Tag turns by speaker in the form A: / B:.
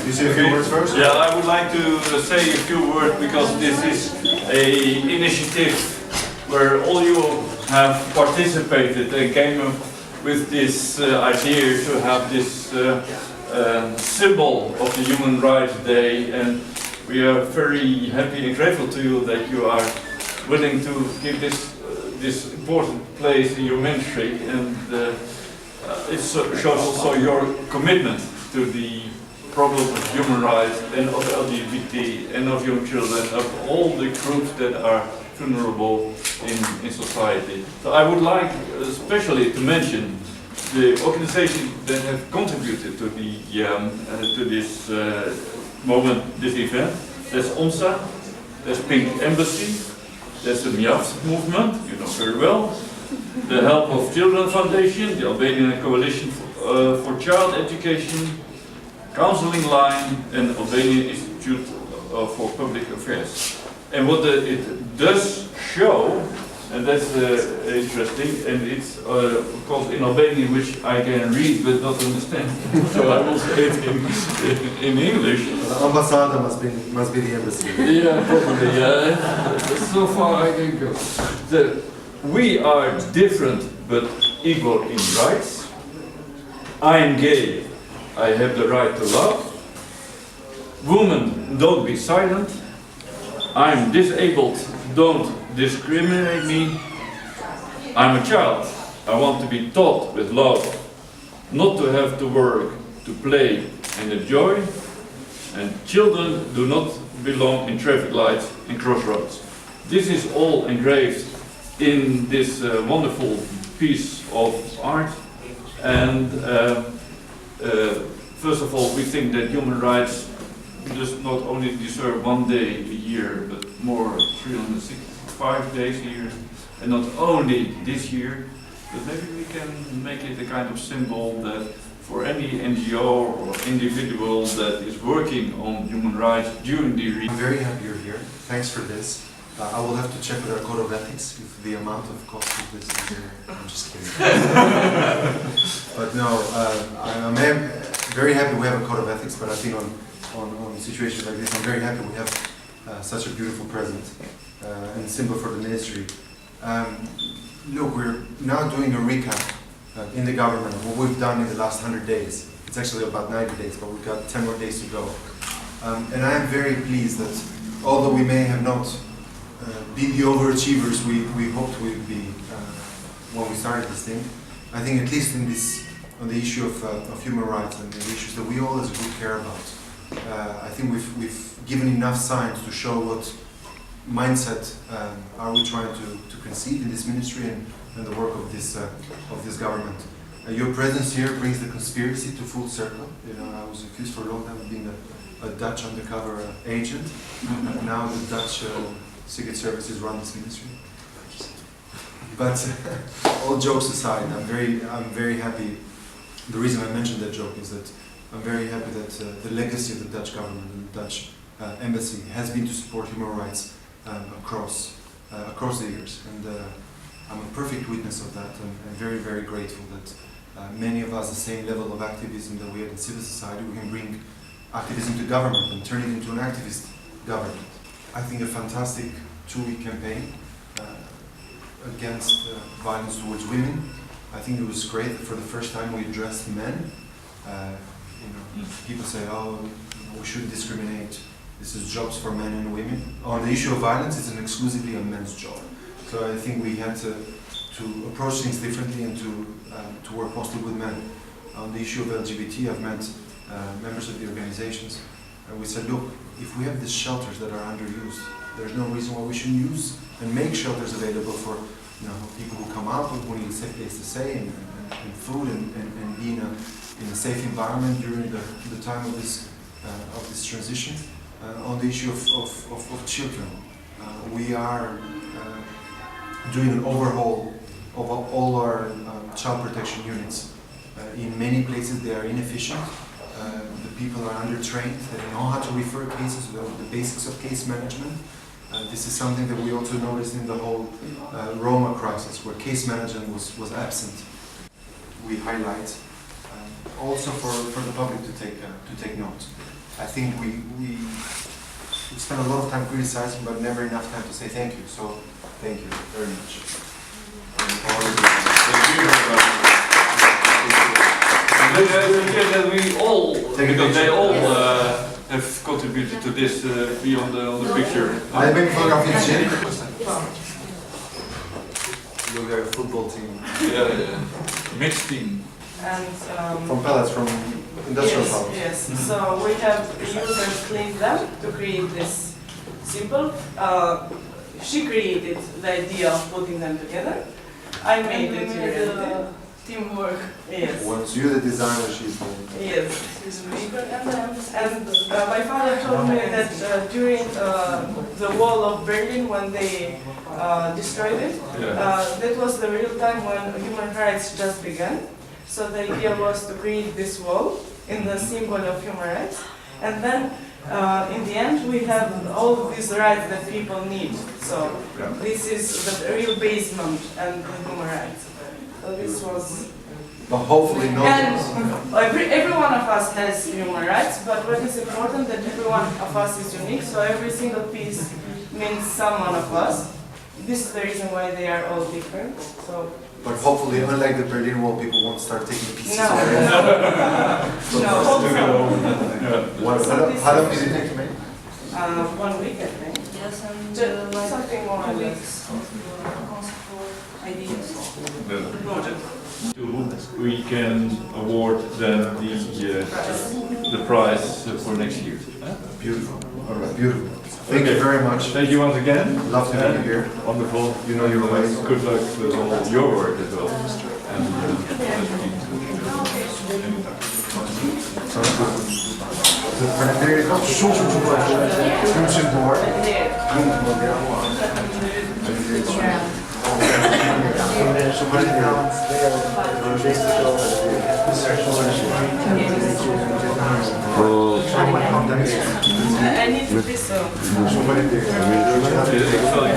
A: You say a few words first?
B: Yeah, I would like to say a few words because this is an initiative where all you have participated and came up with this idea to have this symbol of the Human Rights Day, and we are very happy and grateful to you that you are willing to give this important place in your ministry, and it shows also your commitment to the problem of human rights and of LGBT and of young children, of all the groups that are vulnerable in society. So I would like especially to mention the organizations that have contributed to the to this moment, this event. There's ONSA, there's Pink Embassy, there's the MIAF movement, you know very well, the Help of Children Foundation, the Albanian Coalition for Child Education, Counseling Line, and Albanian Institute for Public Affairs. And what it does show, and that's interesting, and it's of course in Albanian, which I can read but not understand, so I will say it in English.
A: Ambassador must be the embassy.
B: Yeah, probably, yeah. So far I can go. We are different but equal in rights. I am gay, I have the right to love. Women, don't be silent. I'm disabled, don't discriminate me. I'm a child, I want to be taught with love, not to have to work, to play and enjoy. And children do not belong in traffic lights and crossroads. This is all engraved in this wonderful piece of art. And first of all, we think that human rights does not only deserve one day a year, but more 365 days a year. And not only this year, but maybe we can make it a kind of symbol that for any NGO or individual that is working on human rights during the
A: I'm very happy you're here. Thanks for this. I will have to check with our code of ethics if the amount of cost of this is here. I'm just kidding. But no, I'm very happy we have a code of ethics, but I think on situations like this, I'm very happy we have such a beautiful present and symbol for the ministry. Look, we're now doing a recap in the government of what we've done in the last 100 days. It's actually about 90 days, but we've got 10 more days to go. And I am very pleased that although we may have not been the overachievers we hoped we would be when we started this thing, I think at least on the issue of human rights and the issues that we all as a group care about, I think we've given enough signs to show what mindset are we trying to conceive in this ministry and the work of this government. Your presence here brings the conspiracy to full circle. You know, I was accused for a long time of being a Dutch undercover agent, and now the Dutch Secret Services run this ministry. But all jokes aside, I'm very happy. The reason I mentioned that joke is that I'm very happy that the legacy of the Dutch government and the Dutch embassy has been to support human rights across the years, and I'm a perfect witness of that. I'm very, very grateful that many of us, the same level of activism that we have in civil society, we can bring activism to government and turn it into an activist government. I think a fantastic 2-week campaign against violence towards women. I think it was great that for the first time we addressed men. People say, oh, we shouldn't discriminate. This is jobs for men and women. On the issue of violence, it's exclusively a men's job. So I think we had to approach things differently and to work mostly with men. On the issue of LGBT, I've met members of the organizations, and we said, look, if we have these shelters that are underused, there's no reason why we shouldn't use and make shelters available for people who come out who need a safe place to stay and food and be in a safe environment during the time of this transition. On the issue of children, we are doing an overhaul of all our child protection units. In many places they are inefficient. The people are under-trained. They don't know how to refer cases, the basics of case management. This is something that we also noticed in the whole Roma crisis, where case management was absent. We highlight also for the public to take note. I think we spend a lot of time criticizing, but never enough time to say thank you. So thank you very much.
B: Thank you very much. That we all, because they all have contributed to this, be on the picture.
A: Ben bir fotoğraf için. Look at a football team.
B: Yeah, mixed team.
C: And
A: From pellets, from industrial
C: yes,
A: power.
C: yes. So we have users cleaned them to create this symbol. She created the idea of putting them together. I made it reality. Teamwork. Yes.
A: Once you're the designer, she's the...
C: Yes. And my father told me that during the wall of Berlin, when they destroyed it, that was the real time when human rights just began. So the idea was to create this wall in the symbol of human rights. And then in the end, we have all of these rights that people need. So this is the real basement and the human rights. So this was...
A: But hopefully not.
C: And every one of us has human rights, but what is important that every one of us is unique, so every single piece means someone of us. This is the reason why they are all different. So.
A: But hopefully, unlike the Berlin Wall, people won't start taking pieces
C: No.
A: of it.
C: No, hope so.
A: How long did it take to make?
C: 1 week, I think.
D: Yes, and
C: Just something more or
D: 2
C: less.
D: weeks of conceptual ideas.
C: The project.
B: We can award then the prize for next year.
A: Beautiful. All right, beautiful. Thank you very much.
B: Thank you once again.
A: Love to have you here.
B: Wonderful.
A: You know your ways.
B: Good luck with all your work as well. And
C: I need to be so.
B: ik zal je